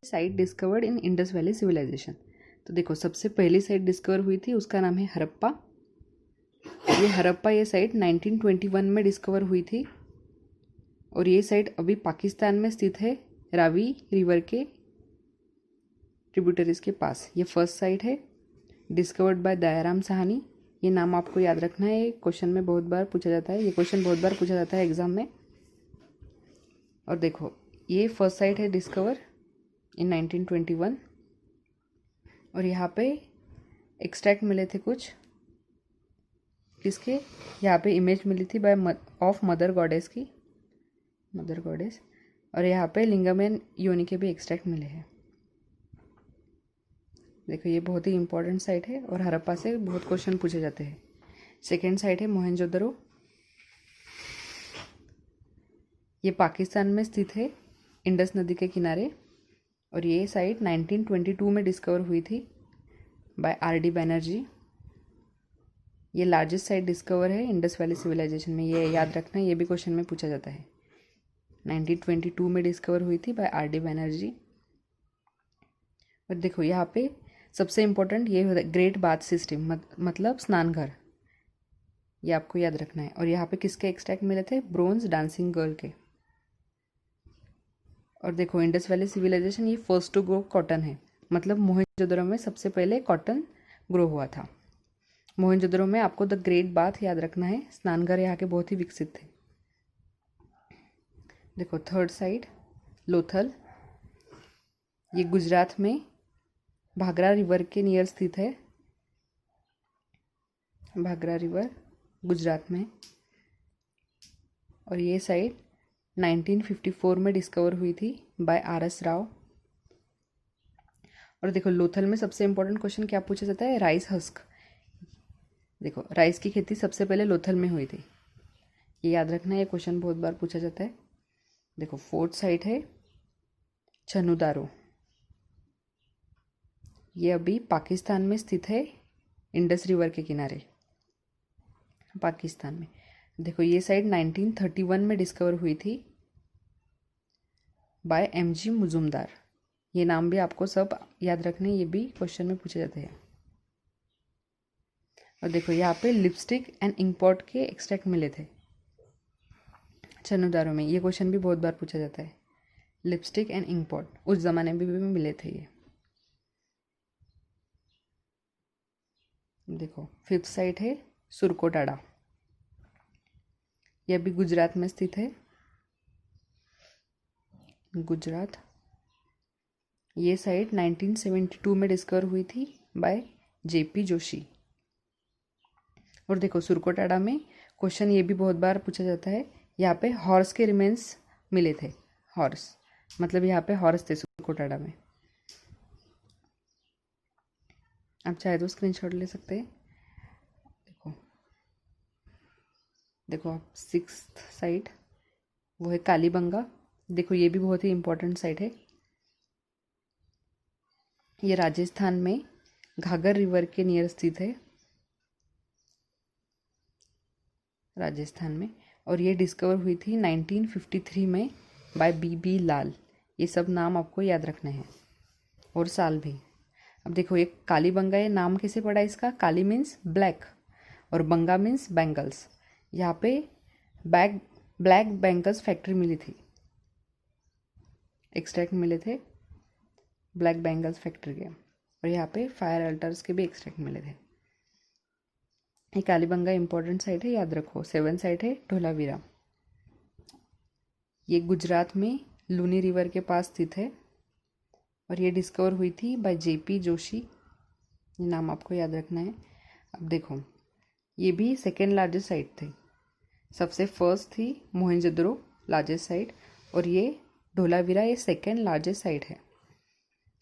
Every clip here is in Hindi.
Site discovered in Indus valley civilization. तो देखो सबसे पहली साइट डिस्कवर हुई थी उसका नाम है हड़प्पा। ये साइट 1921 में डिस्कवर हुई थी और ये साइट अभी पाकिस्तान में स्थित है, रावी रिवर के ट्रिब्यूटरीज के पास। ये फर्स्ट साइट है, डिस्कवर्ड बाय दयाराम साहनी। ये नाम आपको याद रखना है, ये क्वेश्चन में बहुत बार पूछा जाता है, ये क्वेश्चन बहुत बार पूछा जाता है एग्जाम में। और देखो ये फर्स्ट साइट है डिस्कवर इन 1921 और यहाँ पे एक्सट्रैक्ट मिले थे कुछ इसके, यहाँ पे इमेज मिली थी बाय ऑफ मदर गॉडेस की, मदर गॉडेस। और यहाँ पे लिंगम एंड योनि के भी एक्सट्रैक्ट मिले हैं। देखो ये बहुत ही इंपॉर्टेंट साइट है और हड़प्पा से बहुत क्वेश्चन पूछे जाते हैं। सेकेंड साइट है मोहनजोदड़ो। ये पाकिस्तान में स्थित है, इंडस नदी के किनारे। और ये साइट 1922 में डिस्कवर हुई थी बाय आर.डी. बैनर्जी। ये लार्जेस्ट साइट डिस्कवर है इंडस वैली सिविलाइजेशन में, ये याद रखना, ये भी क्वेश्चन में पूछा जाता है। 1922 में डिस्कवर हुई थी बाय आर.डी. बैनर्जी। और देखो यहाँ पे सबसे इम्पोर्टेंट ये होता है ग्रेट बाथ सिस्टम, मतलब स्नान घर, ये आपको याद रखना है। और यहाँ पे किसके एक्सट्रैक्ट मिले थे? ब्रोंज डांसिंग गर्ल के। और देखो इंडस वैली सिविलाइजेशन ये फर्स्ट टू ग्रो कॉटन है, मतलब मोहनजोदड़ो में सबसे पहले कॉटन ग्रो हुआ था। मोहनजोदड़ो में आपको द ग्रेट बाथ याद रखना है, स्नानघर यहाँ के बहुत ही विकसित थे। देखो थर्ड साइड लोथल, ये गुजरात में भागरा रिवर के नियर स्थित है, भागरा रिवर गुजरात में। और ये साइट 1954 में डिस्कवर हुई थी बाय आर.एस. राव। और देखो लोथल में सबसे इंपॉर्टेंट क्वेश्चन क्या पूछा जाता है? Rice husk. देखो राइस की खेती सबसे पहले लोथल में हुई थी, ये याद रखना, ये क्वेश्चन बहुत बार पूछा जाता है। देखो फोर्थ साइट है छनुदारो। ये अभी पाकिस्तान में स्थित है, इंडस रिवर के किनारे पाकिस्तान में। देखो ये साइट 1931 में डिस्कवर हुई थी बाय एम.जी. मुजुमदार। ये नाम भी आपको सब याद रखने, ये भी क्वेश्चन में पूछे जाते हैं। और देखो यहाँ पे लिपस्टिक एंड इंकपॉट के एक्सट्रैक्ट मिले थे छनुदारों में, ये क्वेश्चन भी बहुत बार पूछा जाता है। लिपस्टिक एंड इंकपॉट उस जमाने में भी मिले थे ये। देखो फिफ्थ साइट है सुरकोटाडा, यह भी गुजरात में स्थित है, गुजरात। ये साइट 1972 में डिस्कवर हुई थी बाय जे.पी. जोशी। और देखो सुरकोटाडा में क्वेश्चन ये भी बहुत बार पूछा जाता है, यहाँ पे हॉर्स के रिमेन्स मिले थे, हॉर्स मतलब यहाँ पे हॉर्स थे सुरकोटाडा में। आप चाहे तो स्क्रीनशॉट ले सकते हैं। देखो आप सिक्स्थ साइट वो है कालीबंगा। देखो ये भी बहुत ही इंपॉर्टेंट साइट है, ये राजस्थान में घाघर रिवर के नियर स्थित है, राजस्थान में। और ये डिस्कवर हुई थी 1953 में बाय बी लाल। ये सब नाम आपको याद रखने हैं और साल भी। अब देखो ये कालीबंगा, ये नाम कैसे पड़ा इसका? काली मीन्स ब्लैक और बंगा मीन्स बैंगल्स। यहाँ पे ब्लैक बैंगल्स फैक्ट्री मिली थी, एक्सट्रैक्ट मिले थे ब्लैक बैंगल्स फैक्ट्री के। और यहाँ पे फायर अल्टर्स के भी एक्सट्रैक्ट मिले थे। ये कालीबंगा इंपॉर्टेंट साइट है, याद रखो। सेवन साइट है ढोलावीरा, ये गुजरात में लूनी रिवर के पास स्थित है और ये डिस्कवर हुई थी बाय जे.पी. जोशी। ये नाम आपको याद रखना है। अब देखो ये भी सेकेंड लार्जेस्ट साइट थी, सबसे फर्स्ट थी मोहनजोदड़ो लार्जेस्ट साइट और ये ढोलावीरा ये सेकेंड लार्जेस्ट साइट है।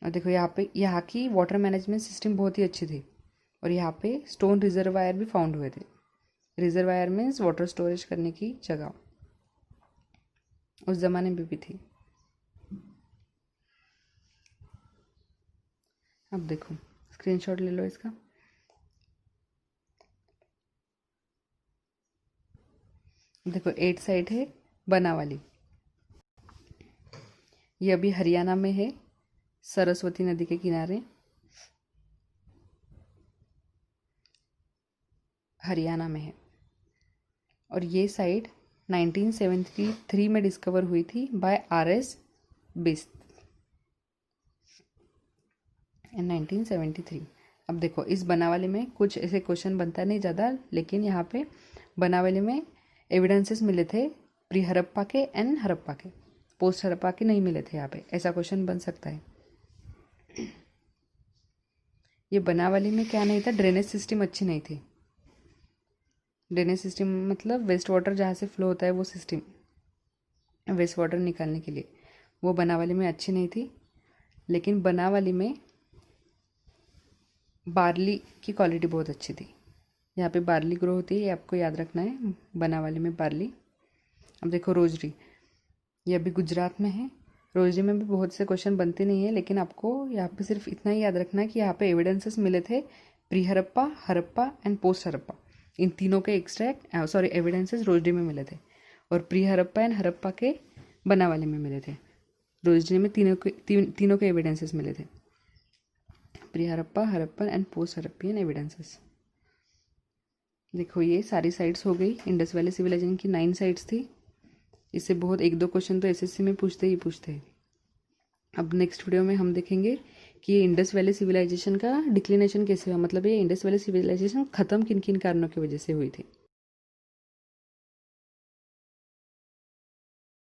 और देखो यहाँ की वाटर मैनेजमेंट सिस्टम बहुत ही अच्छी थी और यहाँ पे स्टोन रिजर्वायर भी फाउंड हुए थे। रिजर्वायर मीन्स वाटर स्टोरेज करने की जगह, उस जमाने में भी थी। अब देखो स्क्रीनशॉट ले लो इसका। देखो 8 साइट है बनावाली, ये अभी हरियाणा में है, सरस्वती नदी के किनारे, हरियाणा में है। और ये साइट 1973 में डिस्कवर हुई थी बाय आर.एस. बिस्त इन 1973। अब देखो इस बनावली में कुछ ऐसे क्वेश्चन बनता नहीं ज़्यादा, लेकिन यहाँ पे बनावली में एविडेंसेस मिले थे प्री हड़प्पा के एंड हड़प्पा के, पोस्ट हड़प्पा के नहीं मिले थे। यहाँ पे ऐसा क्वेश्चन बन सकता है। ये बनावली में क्या नहीं था, ड्रेनेज सिस्टम अच्छी नहीं थी। ड्रेनेज सिस्टम मतलब वेस्ट वाटर जहाँ से फ्लो होता है वो सिस्टम, वेस्ट वाटर निकालने के लिए, वो बनावली में अच्छी नहीं थी। लेकिन बनावली में बार्ली की क्वालिटी बहुत अच्छी थी। यहाँ पे बार्ली ग्रो होती है, ये आपको याद रखना है, बनावली में बार्ली। अब देखो रोजरी, ये अभी गुजरात में है। रोजरी में भी बहुत से क्वेश्चन बनते नहीं है, लेकिन आपको यहाँ पे सिर्फ इतना ही याद रखना है कि यहाँ पे एविडेंसेस मिले थे pre Harappa, Harappa and post Harappa, इन तीनों के एविडेंसेस रोजरी में मिले थे, और प्री हड़प्पा एंड हड़प्पा के बनावली में मिले थे। रोजरी में तीनों के एविडेंसेस मिले थे, pre Harappa, Harappan and post Harappian evidences. देखो ये सारी साइट्स हो गई। इंडस वैली सिविलाइजेशन की 9 साइट्स थी। इससे बहुत 1-2 क्वेश्चन तो एसएससी में पूछते हैं। अब नेक्स्ट वीडियो में हम देखेंगे कि ये इंडस वैली सिविलाइजेशन का डिक्लिनेशन कैसे हुआ, मतलब ये इंडस वैली सिविलाइजेशन ख़त्म किन किन कारणों की वजह से हुई थी।